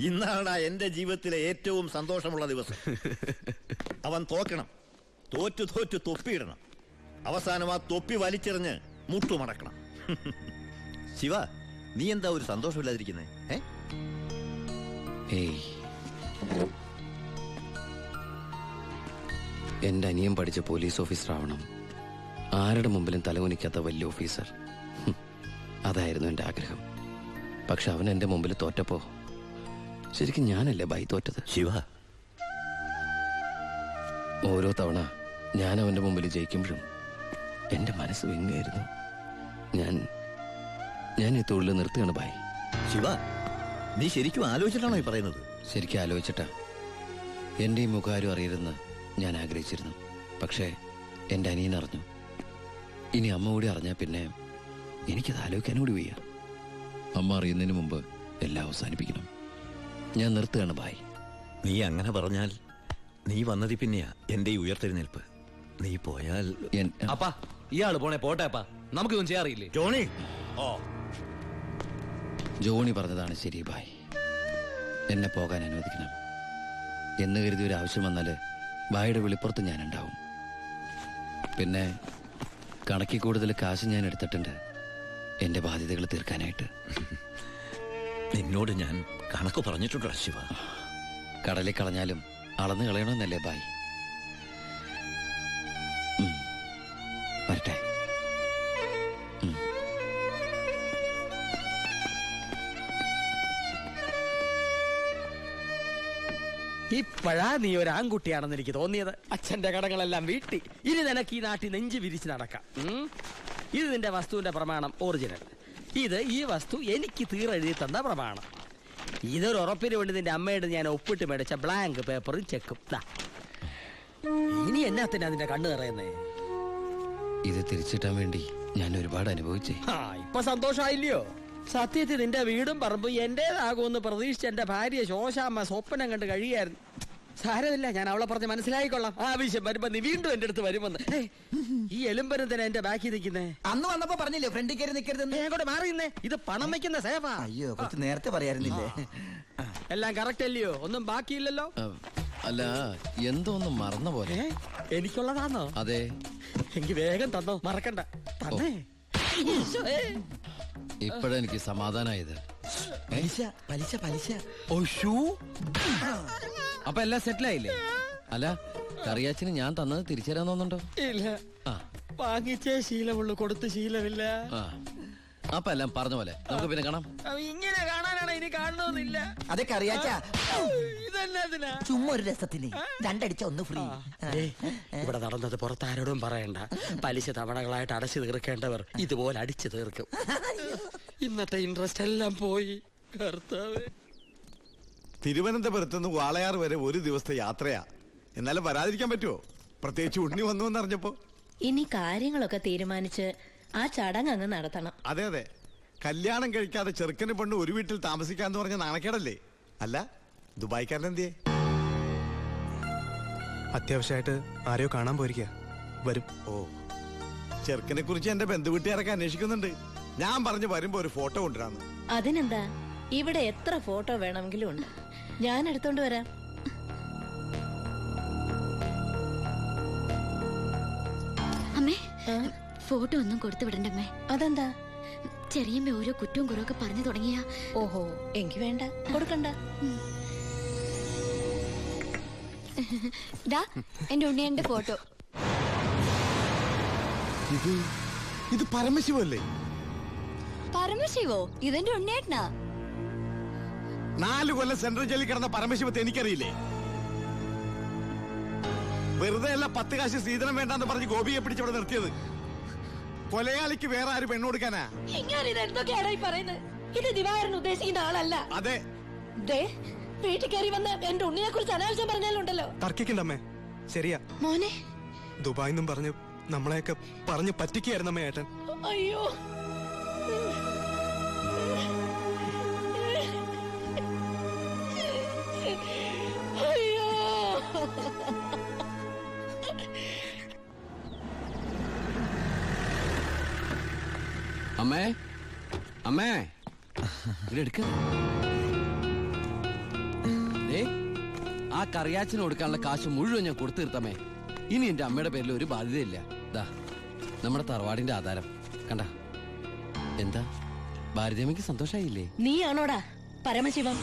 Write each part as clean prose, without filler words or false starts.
ഇന്നാണ് എന്റെ ജീവിതത്തിലെ ഏറ്റവും സന്തോഷമുള്ള ദിവസം. അവൻ തോക്കണം, തോറ്റു തോറ്റു തൊപ്പിയിടണം, അവസാനം ആ തൊപ്പി വലിച്ചെറിഞ്ഞ് മുട്ടുമടക്കണം. ശിവ, നീ എന്താ ഒരു സന്തോഷമില്ലാതിരിക്കുന്നേ? എന്റെ അനിയൻ പഠിച്ച പോലീസ് ഓഫീസർ ആവണം, ആരുടെ മുമ്പിലും തലകുനിക്കാത്ത വലിയ ഓഫീസർ. അതായിരുന്നു എൻ്റെ ആഗ്രഹം. പക്ഷെ അവൻ എൻ്റെ മുമ്പിൽ തോറ്റപ്പോ ശരിക്കും ഞാനല്ലേ ബൈ തോറ്റത്? ശിവ, ഓരോ തവണ ഞാൻ അവൻ്റെ മുമ്പിൽ ജയിക്കുമ്പോഴും എൻ്റെ മനസ്സ് വിങ്ങായിരുന്നു. ഞാൻ ഈ തൊഴിൽ നിർത്തുകയാണ് ബൈ. ശിവ, നീ ശരിക്കും ആലോചിച്ചിട്ടാണോ ഈ പറയുന്നത്? ശരിക്കും ആലോചിച്ചിട്ടാ. എൻ്റെ ഈ മുഖാരും അറിയരുതെന്ന് ഞാൻ ആഗ്രഹിച്ചിരുന്നു. പക്ഷേ എൻ്റെ അനിയൻ അറിഞ്ഞു. ഇനി അമ്മ കൂടി അറിഞ്ഞാൽ പിന്നെ എനിക്കത് ആലോചിക്കാൻ കൂടി വയ്യ. അമ്മ അറിയുന്നതിന് മുമ്പ് എല്ലാം അവസാനിപ്പിക്കണം. ഞാൻ നിർത്തുകയാണ് ബായ്. നീ അങ്ങനെ പറഞ്ഞാൽ നീ വന്നതി പിന്നെയാ എന്റെ ഈ ഉയർത്തെഴുന്നേൽപ്പ്. നീ പോയാൽ അപ്പാ, ഇയാള് പോണേ പോട്ടെ അപ്പാ, നമുക്കിതൊന്നും ചെയ്യാറിയില്ലേ? ജോണി, ജോണി പറഞ്ഞതാണ് ശരി ബായ്. എന്നെ പോകാൻ അനുവദിക്കണം എന്ന് കരുതി ഒരു ആവശ്യം വന്നാൽ ബായുടെ വെളിപ്പുറത്ത് ഞാനുണ്ടാവും. പിന്നെ കണക്കിൽ കൂടുതൽ കാശ് ഞാൻ എടുത്തിട്ടുണ്ട് എൻ്റെ ബാധ്യതകൾ തീർക്കാനായിട്ട്. നിന്നോട് ഞാൻ കണക്ക് പറഞ്ഞിട്ടുണ്ടോ ശിവ? കടലിൽ കളഞ്ഞാലും അളന്ന് കളയണമെന്നല്ലേ ബായ്? വരട്ടെ. ഇപ്പോഴാ നീ ഒരു ആൺകുട്ടിയാണെന്ന് എനിക്ക് തോന്നിയത്. അച്ഛന്റെ കടങ്ങളെല്ലാം വീട്ടി. ഇനി നിനക്ക് ഈ നാട്ടിൽ നെഞ്ചു വിരിച്ച് നടക്കാം. ഇത് നിന്റെ വസ്തുവിന്റെ പ്രമാണം ഒറിജിനൽ. ഇത് ഈ വസ്തു എനിക്ക് തീരെഴുതി തന്ന പ്രമാണം. ഇതൊരു ഉറപ്പിന് വേണ്ടി നിന്റെ അമ്മയുടെ ഞാൻ ഒപ്പിട്ട് മേടിച്ച ബ്ലാങ്ക് പേപ്പറും ചെക്കും. ഇനി എന്നാത്തിനാ നിന്റെ കണ്ണു നിറയുന്നേ? ഇത് തിരിച്ചിട്ടാൻ വേണ്ടി ഞാൻ ഒരുപാട് അനുഭവിച്ചേ. ഇപ്പൊ സന്തോഷമായില്ലയോ? സത്യത്തിൽ നിന്റെ വീടും പറമ്പും എന്റേതാകുമെന്ന് പ്രതീക്ഷിച്ച് എന്റെ ഭാര്യ ശോശാമ്മ സ്വപ്നം കണ്ട് കഴിയായിരുന്നു. സാരമില്ല, ഞാൻ അവളെ പറഞ്ഞ് മനസ്സിലായിക്കൊള്ളാം. ആവശ്യം വരുമ്പോ നീ വീണ്ടും എന്റെ അടുത്ത് വരുമെന്ന്. ഈ എലുമ്പരത്തിനാ എന്റെ ബാക്കി നിൽക്കുന്നേ. അന്ന് വന്നപ്പോ പറഞ്ഞില്ലേ ഫ്രണ്ടിൽ കയറി നിൽക്കരുതെന്ന്? അങ്ങോട്ട് മാറിയുന്നേ, ഇത് പണം വെക്കുന്ന സേവാ. അയ്യോ, കുറച്ച് നേരത്തെ പറയായിരുന്നില്ലേ? എല്ലാം കറക്റ്റ് അല്ലയോ? ഒന്നും ബാക്കിയില്ലല്ലോ. അല്ല, എന്തോ ഒന്നും മറന്ന പോലെ. എനിക്കുള്ളതാണോ? അതെ. എനിക്ക് വേഗം തന്നോ, മറക്കണ്ട. തന്നേ. ഇപ്പോഴെനിക്ക് സമാധാനായത്. പലിശ പലിശ പലിശ. അപ്പൊ എല്ലാം സെറ്റിലായില്ലേ? അല്ല, കറിയാച്ചിന് ഞാൻ തന്നത് തിരിച്ചു തരാൻ തോന്നുന്നുണ്ടോ? ഇല്ല, വാങ്ങിച്ചേ ശീലമുള്ളൂ, കൊടുത്ത് ശീലമില്ല. അപ്പൊ എല്ലാം പറഞ്ഞ പോലെ നമുക്ക് പിന്നെ കാണാം. ഇങ്ങനെ കാണാനാണ്, ഇനി കാണണമെന്നില്ല. അതൊക്കെ അറിയാച്ചാ. ഇതെന്നാ ചുമ്മാ ഒരു രസത്തിന് രണ്ടടിച്ച ഒന്ന് ഫ്രീ. ഇവിടെ നടന്നത് പുറത്താരോടും പറയണ്ട. പലിശ തവണകളായിട്ട് അടച്ചു തീർക്കേണ്ടവർ ഇതുപോലെ അടിച്ചു തീർക്കും. ഇന്നത്തെ ഇൻട്രസ്റ്റ് എല്ലാം പോയി. തിരുവനന്തപുരത്ത് നിന്ന് വാളയാർ വരെ ഒരു ദിവസത്തെ യാത്രയാ. എന്നാലും വരാതിരിക്കാൻ പറ്റുമോ? പ്രത്യേകിച്ച് ഉണ്ണി വന്നു എന്നറിഞ്ഞപ്പോ. ഇനി കാര്യങ്ങളൊക്കെ തീരുമാനിച്ച് ആ ചടങ്ങ് അങ്ങ് നടത്തണം. അതെ അതെ, കല്യാണം കഴിക്കാതെ ചെറുക്കന് പെണ്ണ് ഒരു വീട്ടിൽ താമസിക്കാന്ന് പറഞ്ഞ നാണക്കേടല്ലേ? അല്ല, ദുബായ്ക്കാരനെന്തിയെ? അത്യാവശ്യമായിട്ട് ആരെയോ കാണാൻ പോയിരിക്കുക. വരും. ഓ, ചെറുക്കനെ കുറിച്ച് എന്റെ ബന്ധുവീട്ടുകാരൊക്കെ അന്വേഷിക്കുന്നുണ്ട്. ഞാൻ പറഞ്ഞു വരുമ്പോ ഒരു ഫോട്ടോ കൊണ്ടുവരാന്ന്. അതിനെന്താ, ഇവിടെ എത്ര ഫോട്ടോ വേണമെങ്കിലും ഉണ്ട്, ഞാൻ എടുത്തോണ്ട് വരാം. അമ്മേ, ഫോട്ടോ ഒന്നും കൊടുത്തു വിടണ്ടമ്മേ. അതെന്താ? ചെറിയമ്മ ഓരോ കുറ്റവും കുറവൊക്കെ പറഞ്ഞു തുടങ്ങിയ. ഓഹോ, എങ്കി വേണ്ട, കൊടുക്കണ്ട. എന്റെ ഉണ്ണിയന്റെ ഫോട്ടോ. ഇത് പരമശിവല്ലേ? പരമശിവോ? ഇതെന്റെ ഉണ്ണിയേട്ടനാ. 4 കൊല്ലം സെൻട്രൽ ജയിലിൽ കിടന്ന പരമശിവത്തെ എനിക്കറിയില്ലേ? വെറുതെ അല്ല 10 കാശ് സ്ത്രീധനം വേണ്ടെന്ന് പറഞ്ഞ് ഗോപിയെ പിടിച്ചവിടെ നിർത്തിയത്. കൊലയാളിക്ക് വേറെ ആര് പെണ്ണു കൊടുക്കാനാ? ഇത് ദിവാകരൻ ഉദ്ദേശിക്കുന്ന ആളല്ല. അതെ, വീട്ടിൽ കയറി വന്ന് എന്റെ ഉണ്ണിയെ കുറിച്ച് അനാവശ്യം പറഞ്ഞാലുണ്ടല്ലോ. തർക്കിക്കണ്ടമ്മേ. ശരിയാ മോനെ, ദുബായിന്നും പറഞ്ഞ് നമ്മളെയൊക്കെ പറഞ്ഞ് പറ്റിക്കായിരുന്നമ്മേ ഏട്ടൻ. അയ്യോ, അയ്യോ. അമ്മേ, അമ്മേ, ഇതെടുക്ക. ആ കറിയാച്ചിന് കൊടുക്കാനുള്ള കാശ് മുഴുവൻ ഞാൻ കൊടുത്തു തീർത്തമേ. ഇനി എന്റെ അമ്മയുടെ പേരിൽ ഒരു ബാധ്യതയില്ല. ദാ നമ്മുടെ തറവാടിന്റെ ആധാരം കണ്ട. എന്താ ഭാരതിയമ്മയ്ക്ക് സന്തോഷായില്ലേ? നീയാണോടാ പരമശിവം?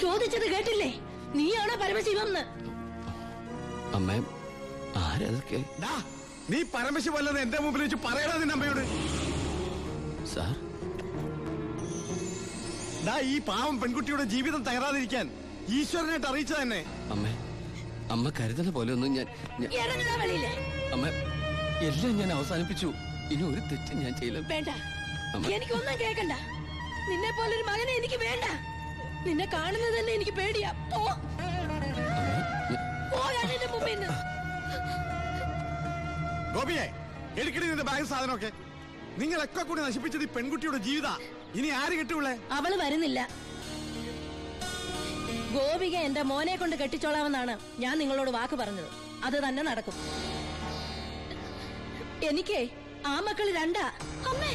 ചോദിച്ചത് കേട്ടില്ലേ? നീയാണോ പരമശിവം? അമ്മ ആരതൊക്കെ? നീ പരമശിവല്ലെന്ന് എന്റെ മുമ്പിൽ വെച്ച് പറയണ നിന്റെ അമ്മയോട്. സാർ ഈ പാവം പെൺകുട്ടിയുടെ ജീവിതം തകരാതിരിക്കാൻ ഈശ്വരനായിട്ട് അറിയിച്ച തന്നെ. അമ്മ കരുതുന്ന പോലെ ഒന്നും ഞാൻ അമ്മ എല്ലാം ഞാൻ അവസാനിപ്പിച്ചു. ഇനി ഒരു തെറ്റ് ഞാൻ ചെയ്യില്ല. വേണ്ട, എനിക്കൊന്നും കേൾക്കണ്ട. നിന്നെ പോലൊരു മകനെ എനിക്ക് വേണ്ട. നിന്നെ കാണുന്നത് തന്നെ എനിക്ക് പേടിയാ. ഗോപിയെ എടുക്കടി നിന്റെ ബാഗ് സാധനമൊക്കെ. നിങ്ങളൊക്കെ കൂടി നശിപ്പിച്ചത് ഈ പെൺകുട്ടിയുടെ ജീവിത. ഇനി ആര് കിട്ടൂളേ? അവള് വരുന്നില്ല. ഗോപിക എന്റെ മോനെ കൊണ്ട് കെട്ടിച്ചോളാമെന്നാണ് ഞാൻ നിങ്ങളോട് വാക്ക് പറഞ്ഞത്. അത് തന്നെ നടക്കും. എനിക്ക് ആ മക്കള് രണ്ടാ. അമ്മേ,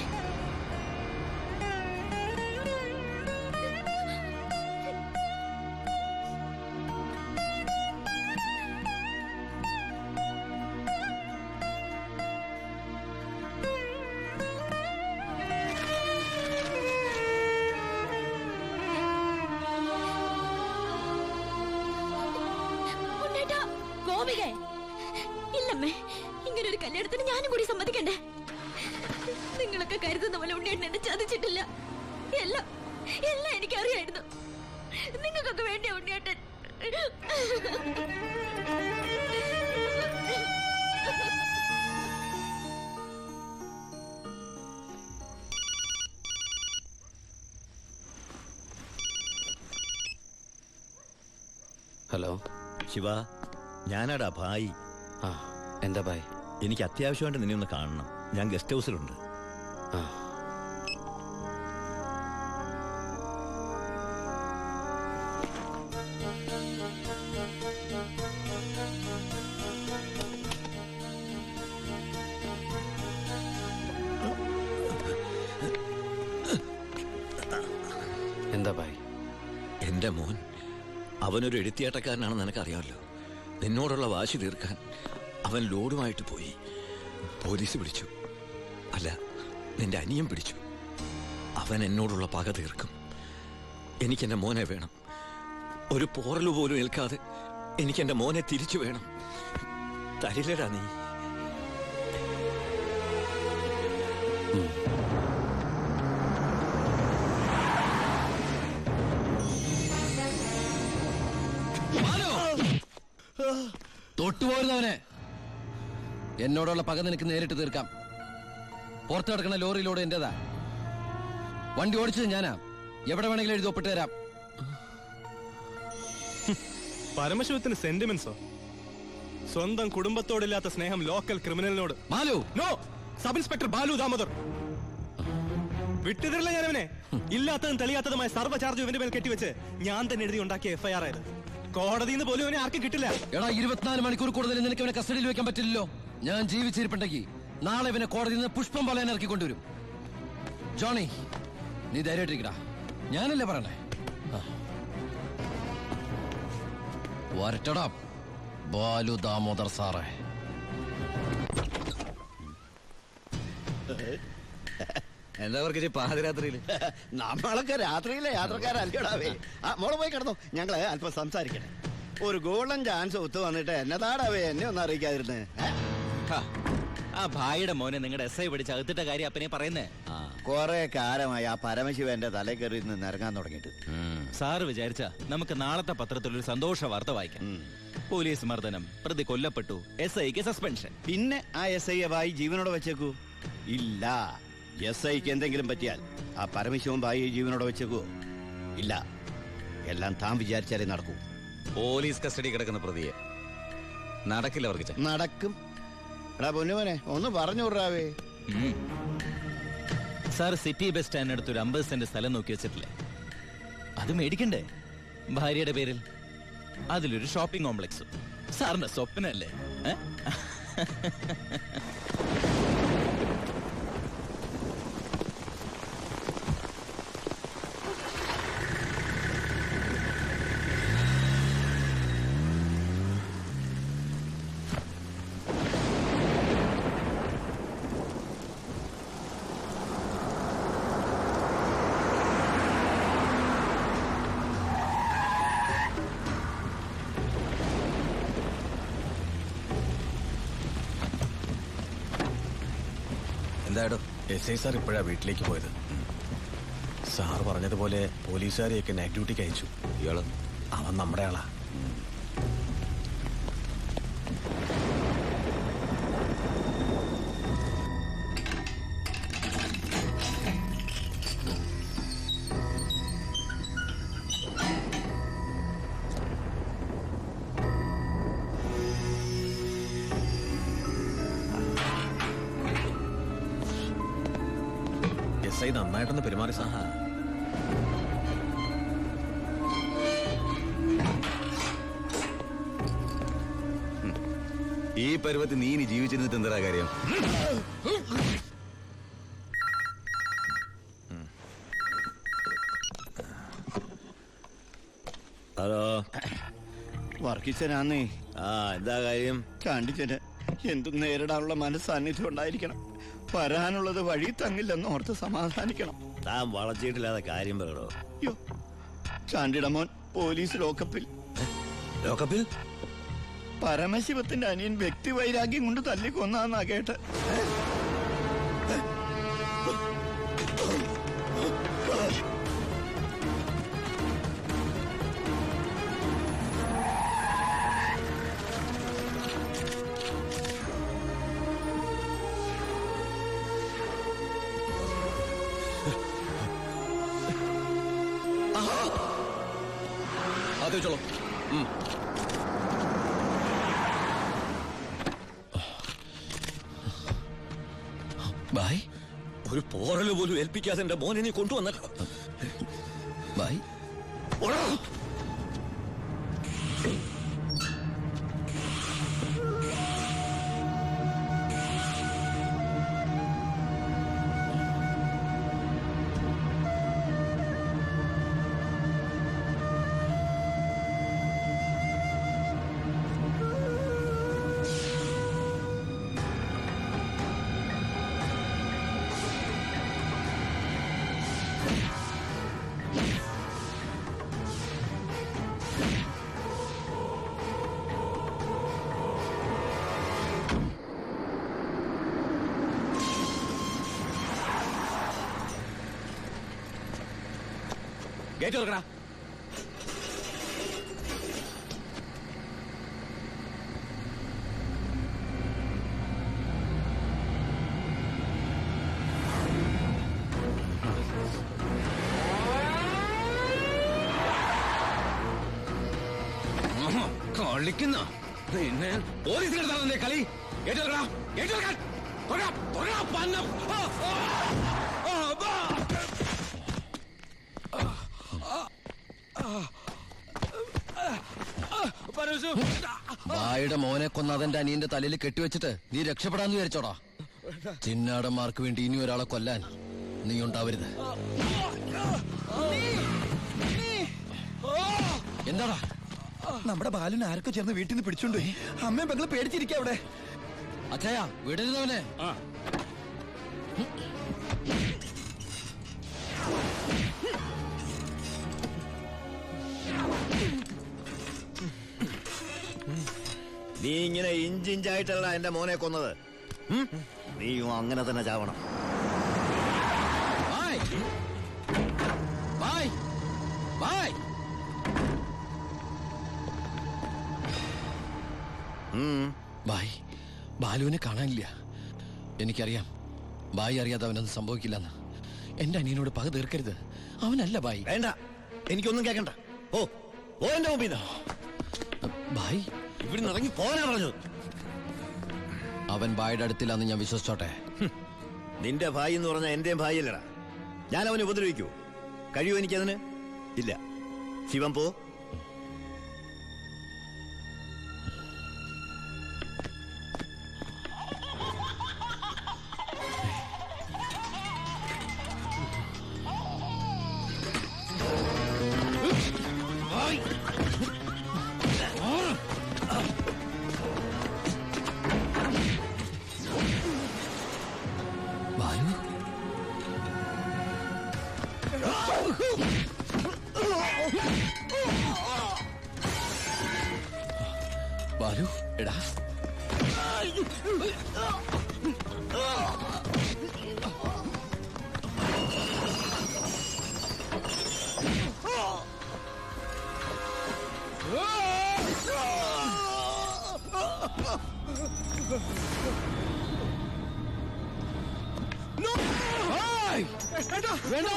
ഇല്ലമ്മേ, ഇങ്ങനെ ഒരു കല്യാണത്തിന് ഞാനും കൂടി സമ്മതിക്കണ്ടേ? നിങ്ങളൊക്കെ കരുതുന്ന പോലെ ഉണ്ണിയേട്ടൻ എന്നെ ചതിച്ചിട്ടില്ല. എല്ലാം എനിക്കറിയായിരുന്നു. നിങ്ങൾക്കൊക്കെ വേണ്ടിയ ഉണ്ണിയേട്ടൻ. ഹലോ ശിവ, ഞാനാടാ ഭായി. എന്താ ഭായ്? എനിക്ക് അത്യാവശ്യമായിട്ട് നിന്നെ ഒന്ന് കാണണം. ഞാൻ ഗസ്റ്റ് ഹൗസിലുണ്ട്. എന്താ ഭായ്? എന്റെ മോൻ അവനൊരു എഴുത്തിയാട്ടക്കാരനാണെന്ന് നിനക്കറിയാമല്ലോ. നിന്നോടുള്ള വാശി തീർക്കാൻ അവൻ ലോഡുമായിട്ട് പോയി. പോലീസ് പിടിച്ചു. അല്ല, നിന്റെ അനിയൻ പിടിച്ചു. അവൻ എന്നോടുള്ള പക തീർക്കും. എനിക്കെന്റെ മോനെ വേണം. ഒരു പോറലു പോലും ഏൽക്കാതെ എനിക്കെന്റെ മോനെ തിരിച്ചു വേണം. തരില്ലടാ നീ. തൊട്ടുപോരുന്നവനെ. എന്നോടുള്ള പക നിനക്ക് നേരിട്ട് തീർക്കാം. പുറത്തു കിടക്കുന്ന ലോറിയിലൂടെ എന്റേതാ. വണ്ടി ഓടിച്ചത് ഞാനാ. എവിടെ വേണമെങ്കിലും എഴുതി ഒപ്പിട്ട് തരാം. പരമശിവത്തിന് സെന്റിമെന്റ്സോ? സ്വന്തം കുടുംബത്തോടില്ലാത്ത സ്നേഹം ലോക്കൽ ക്രിമിനലിനോട്. Balu, no. Sub inspector Balu Damodar. വിട്ടുതരില്ല ഞാനവനെ. ഇല്ലാത്തതും തെളിയാത്തതുമായ സർവ്വ ചാർജ് ഇവന്റെ മേൽ കെട്ടിവെച്ച് ഞാൻ തന്നെ എഴുതി ഉണ്ടാക്കിയ എഫ്ഐആർ ആയത്. കോടതിയിൽ നിന്ന് പോലും അവനെ ആർക്കും കിട്ടില്ല. എടാ, 24 മണിക്കൂർ കൂടുതൽ നിനക്ക് ഇവനെ കസ്റ്റഡിയിൽ വെക്കാൻ പറ്റില്ലല്ലോ. ഞാൻ ജീവിച്ചിരിപ്പുണ്ടെങ്കിൽ നാളെ ഇവനെ കോടതിയിൽ നിന്ന് പുഷ്പം പോലെ ഇറക്കി കൊണ്ടുവരും. ജോണി, നീ ധൈര്യമായിട്ടിരിക്കടാ. ഞാനല്ലേ പറയണേ. വരട്ടടാ ബാലു ദാമോദർ സാറേ. എന്താ അവർക്ക് പാതിരാത്രിയില്? നമ്മളൊക്കെ രാത്രിയിലെ യാത്രക്കാരല്ലേടാവേ. മോള് പോയി കിടന്നോ, ഞങ്ങള് അല്പം സംസാരിക്കണേ. ഒരു ഗോൾഡൻ ചാൻസ് ഒത്തു വന്നിട്ട് എന്നതാടാവേ എന്നെ ഒന്നും അറിയിക്കാതിരുന്നേ. ആ ഭായിയുടെ മോനെ നിങ്ങളുടെ SI പിടിച്ച് അകത്തിട്ട കാര്യം അപ്പനെ പറയുന്നേ. കൊറേ കാലമായി ആ പരമശിവന്റെ തലേ കയറി നിന്ന് ഇറങ്ങാൻ തുടങ്ങിയിട്ട്. സാറ് വിചാരിച്ച നമുക്ക് നാളത്തെ പത്രത്തിൽ ഒരു സന്തോഷ വാർത്ത വായിക്കാം. പോലീസ് മർദ്ദനം, പ്രതി കൊല്ലപ്പെട്ടു, SIക്ക് സസ്പെൻഷൻ. പിന്നെ ആ SI ഭായി ജീവനോടെ വെച്ചേക്കൂ? ഇല്ല. SIക്ക് എന്തെങ്കിലും പറ്റിയാൽ ആ പരമശിവൻ ഭായി ജീവനോടെ വെച്ചേക്കൂ? ഇല്ല. എല്ലാം താൻ വിചാരിച്ചാലേ നടക്കൂ. പോലീസ് കസ്റ്റഡി കിടക്കുന്ന പ്രതിയെ നടക്കില്ല അവർക്ക്. നടക്കും. എടാ പൊന്നുമോനെ, ഒന്ന് പറഞ്ഞു വിടാവേ. സാർ സിറ്റി ബസ് സ്റ്റാൻഡിനടുത്ത് ഒരു 50 സെന്റ് സ്ഥലം നോക്കി വെച്ചിട്ടില്ലേ? അത് മേടിക്കണ്ടേ ഭാര്യയുടെ പേരിൽ? അതിലൊരു ഷോപ്പിംഗ് കോംപ്ലക്സ്. സാറിന്റെ സ്വപ്നല്ലേ? എന്തായാലും SI സാർ ഇപ്പോഴാ വീട്ടിലേക്ക് പോയത്. സാർ പറഞ്ഞതുപോലെ പോലീസുകാരെയൊക്കെ നൈറ്റ് ഡ്യൂട്ടിക്ക് അയച്ചു. ഇയാള് അവൻ നമ്മുടെ ആളാ. SI നന്നായിട്ടൊന്ന് പെരുമാറി സാർ. ഈ പരുവത്തിൽ നീ ഇനി ജീവിച്ചിരുന്നിട്ട് എന്താ കാര്യം? ഹലോ, വർക്കിച്ചനാന്നേ. എന്താ കാര്യം? ചാണ്ടിച്ചന് എന്തും നേരിടാനുള്ള മനസ്സാന്നിധ്യം ഉണ്ടായിരിക്കണം. വരാനുള്ളത് വഴി തങ്ങില്ലെന്ന് ഓർത്ത് സമാധാനിക്കണം. താൻ വളച്ചിട്ടില്ലാതെ കാര്യം പറയണോ? അയ്യോ, ചാണ്ടിയുടെ മോൻ പോലീസ് ലോക്കപ്പിൽ. ലോക്കപ്പിൽ? പരമശിവത്തിന്റെ അനിയൻ വ്യക്തി വൈരാഗ്യം കൊണ്ട് തല്ലിക്കൊന്നാന്നാ കേട്ട്. അത് ചലോ. ബായ്, ഒരു പോറല് പോലും ഏൽപ്പിക്കാതെ എന്റെ മോനെ നീ കൊണ്ടുവന്നല്ലോ. ബായ്. ഗേറ്റ് തുറക്കടാ. കളിക്കുന്ന പിന്നെ പോലീസിന്റെ കളി. ഗേറ്റ് തുറക്കടാ, ഗേറ്റ് തുറക്കാൻ. ബായുടെ മോനെ കൊന്ന അതെന്റെ അനിയന്റെ തലയിൽ കെട്ടിവെച്ചിട്ട് നീ രക്ഷപ്പെടാന്ന് വിചാരിച്ചോടാ? ചിന്നാടന്മാർക്ക് വേണ്ടി ഇനി ഒരാളെ കൊല്ലാൻ നീ ഉണ്ടാവരുത്. എന്താടാ? നമ്മുടെ ബാലുവിനെ ആരൊക്കെ ചേർന്ന് വീട്ടിൽ നിന്ന് പിടിച്ചോണ്ടുപോയി. അമ്മയും പെങ്ങള് പേടിച്ചിരിക്കുക അവിടെ. അച്ഛയാ, വിടരുന്നവനെ. നീ ഇങ്ങനെ ഇഞ്ചിഞ്ചായിട്ടല്ല എന്റെ മോനെ കൊന്നത്. നീയും അങ്ങനെ തന്നെ ചാവണം. ബായ്, ബാലുവിനെ കാണാനില്ല. എനിക്കറിയാം ബായ് അറിയാതെ അവനൊന്നും സംഭവിക്കില്ലെന്ന്. എന്റെ അനിയനോട് പക തീർക്കരുത്. അവനല്ല ബായ്. വേണ്ട, എനിക്കൊന്നും കേൾക്കണ്ട. ഓ ഓ എന്റെ മുമ്പിൽ ബായ്, ഇവിടുന്ന് ഇറങ്ങി പോകാനാ പറഞ്ഞത്. അവൻ ബായുടെ അടുത്തില്ലാന്ന് ഞാൻ വിശ്വസിച്ചോട്ടെ? നിന്റെ ഭായി എന്ന് പറഞ്ഞാൽ എന്റെയും ഭായിയല്ലടാ. ഞാൻ അവനെ ഉപദ്രവിക്കൂ? കഴിയുമോ എനിക്കതിന്? ഇല്ല. ശിവൻ പോ. ബാലു, എടാ വേണ്ട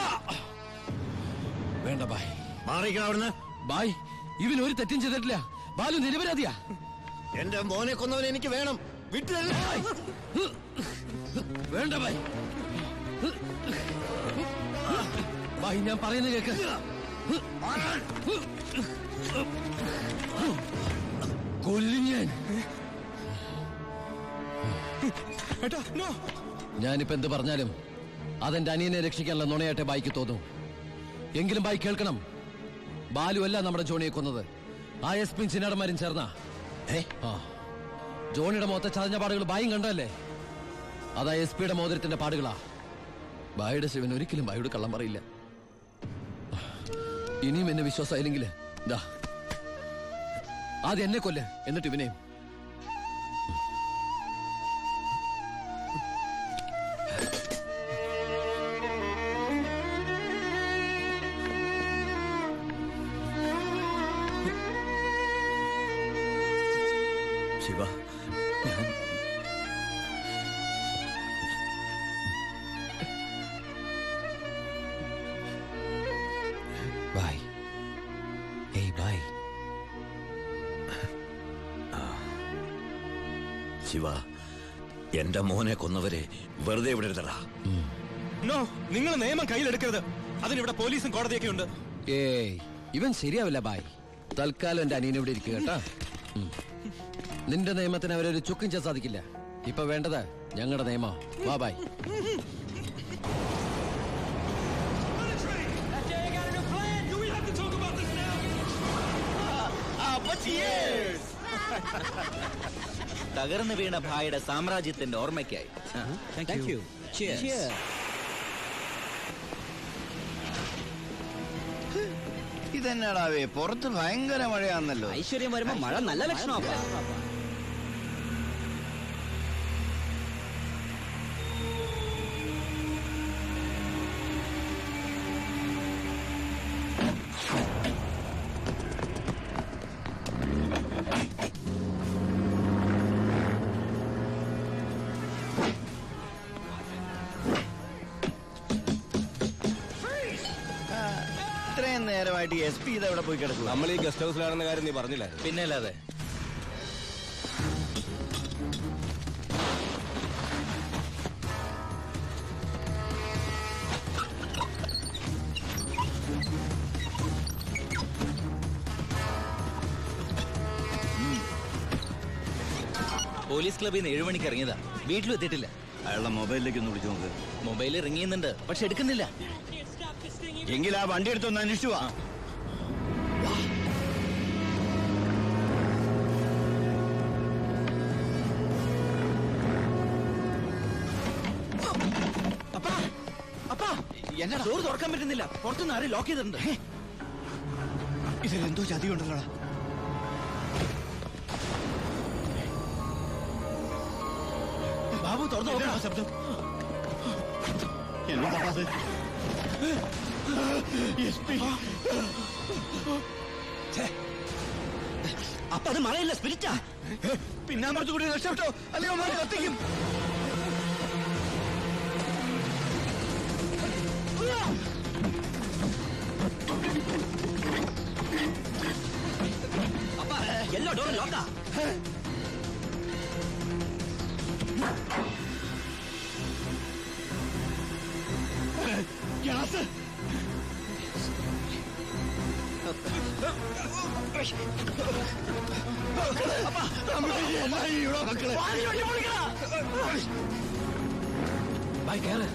വേണ്ട ബായ്, മാറിക്കണം അവിടുന്ന്. ബായ് ഇവൻ ഒരു തെറ്റും ചെയ്തിട്ടില്ല. ബാലു നിരപരാധിയാ. എന്റെ മോനെ കൊന്നവനെ എനിക്ക് വേണം. വിട്ടുതല്ല. വേണ്ട ബായ്. ബായ് ഞാൻ പറയുന്നത് കേക്ക്. കൊല്ലും ഞാനിപ്പോ എന്ത് പറഞ്ഞാലും അതെന്റെ അനിയനെ രക്ഷിക്കാനുള്ള നുണയാട്ടെ ബായിക്ക് തോന്നും. എങ്കിലും ബായി കേൾക്കണം, ബാലു അല്ല നമ്മുടെ ജോണിയെ കൊന്നത്. ആ എസ് പി ചിന്നാടന്മാരും ചേർന്ന ജോണിയുടെ മുഖത്തെ ചതഞ്ഞ പാടുകൾ ബായും കണ്ടല്ലേ? അതാ എസ് പിയുടെ മോതിരത്തിന്റെ പാടുകളാ. ബായുടെ ശിവൻ ഒരിക്കലും ബായോട് കള്ളം പറയില്ല. ഇനിയും എന്നെ വിശ്വാസമായില്ലെങ്കിൽ ആദ്യം എന്നെ കൊല്ല്, എന്നിട്ട് ഇവനെയും. ശിവ, ഞാൻ ബായ്. ഏയ് ബായ്. ശിവ, എന്റെ മോനെ കൊന്നവരെ വെറുതെ വിടരുതടാ. നോ, നിങ്ങൾ നിയമം കയ്യിലെടുക്കരുത്. അതിനിവിടെ പോലീസും കോടതിയൊക്കെ ഉണ്ട്. ഏയ് ഇവൻ ശരിയാവില്ല ബായ്. തൽക്കാലം എന്റെ അനിയനെ ഇവിടെ ഇരിക്കുക കേട്ടാ. നിന്റെ നിയമത്തിന് അവരൊരു ചുക്കും ചെയ്യാൻ സാധിക്കില്ല. ഇപ്പൊ വേണ്ടത് ഞങ്ങളുടെ നിയമം. വാ ബായ്. തകർന്നു വീണ ഭായിയുടെ സാമ്രാജ്യത്തിന്റെ ഓർമ്മയ്ക്കായി. ഇതെന്നാടാവേ, പുറത്ത് ഭയങ്കര മഴയാന്നല്ലോ. ഐശ്വര്യം വരുമ്പോ മഴ നല്ല ലക്ഷണമാ. ഇത്രയും നേരമായിട്ട് എസ് പി ഇതെവിടെ പോയി കിടക്കുക? നമ്മൾ ഈ ഗസ്റ്റ് ഹൗസിലാണെന്ന കാര്യം നീ പറഞ്ഞില്ല? പിന്നെ അല്ലാതെ. പോലീസ് ക്ലബിൽ നിന്ന് 7 മണിക്ക് ഇറങ്ങിയതാ. വീട്ടിലും എത്തിയിട്ടില്ല. അയാളുടെ മൊബൈലിലേക്ക് ഒന്ന് വിളിച്ചു നോക്ക്. മൊബൈൽ റിങ് ചെയ്യുന്നുണ്ട്, പക്ഷെ എടുക്കുന്നില്ല. എങ്കിൽ ആ വണ്ടി എടുത്തൊന്ന് അന്വേഷിച്ചു വാ. എന്നാ ഡോർ തുറക്കാൻ പറ്റുന്നില്ല? പുറത്തുനിന്ന് ആരും ലോക്ക് ചെയ്തിട്ടുണ്ട്. ഇതിലെന്തോ ചതി ഉണ്ടല്ലോടാ. ബാബു തുറന്നു നോക്കണം. ശബ്ദം എന്താ? അപ്പൊ അത് മഴയില്ല, സ്പിരിറ്റാ. പിന്നാമ്പറത്ത് കൂടി രക്ഷപ്പെട്ടോ, അല്ലയോ മഴ കത്തിക്കും. അപ്പ എല്ലാ ഡോറും ലോക്കാ. ഗ്യാസ് ബായ് കേറ്.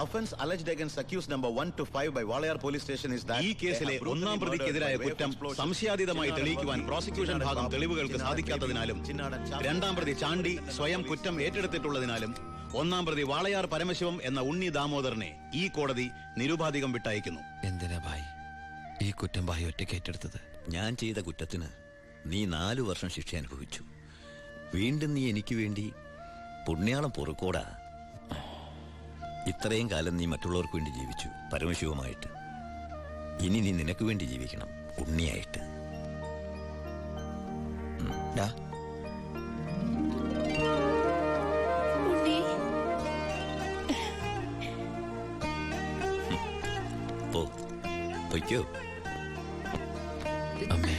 offense alleged against accused number 1 to 5 by Walayar police station is that ഈ കേസിലെ ഒന്നാം പ്രതിക്കെതിരായ കുറ്റം സംശയാതീതമായി തെളിയിക്കുവാൻ പ്രോസിക്യൂഷൻ ഭാഗം തെളിവുകൾക്ക് സാധിക്കാത്തതിനാലും രണ്ടാം പ്രതി ചാണ്ടി സ്വയം കുറ്റം ഏറ്റെടുത്തിട്ടുള്ളതിനാലും ഒന്നാം പ്രതി വാളയാർ പരമശിവം എന്ന ഉണ്ണി ദാമോദരനെ ഈ കോടതി നിരുപാധികം വിട്ടയക്കുന്നു. എന്തിനാ ഭായ് ഈ കുറ്റം ഭായ് ഒറ്റയ്ക്ക് ഏറ്റെടുത്തത്? ഞാൻ ചെയ്ത കുറ്റത്തിന് നീ 4 വർഷം ശിക്ഷ അനുഭവിച്ചു. വീണ്ടും നീ എനിക്ക് വേണ്ടി പുണ്യാളം പൊറുക്കോടാ. ഇത്രയും കാലം നീ മറ്റുള്ളവർക്ക് വേണ്ടി ജീവിച്ചു പരമശിവമായിട്ട്. ഇനി നീ നിനക്ക് വേണ്ടി ജീവിക്കണം ഉണ്ണിയായിട്ട്. അമ്മേ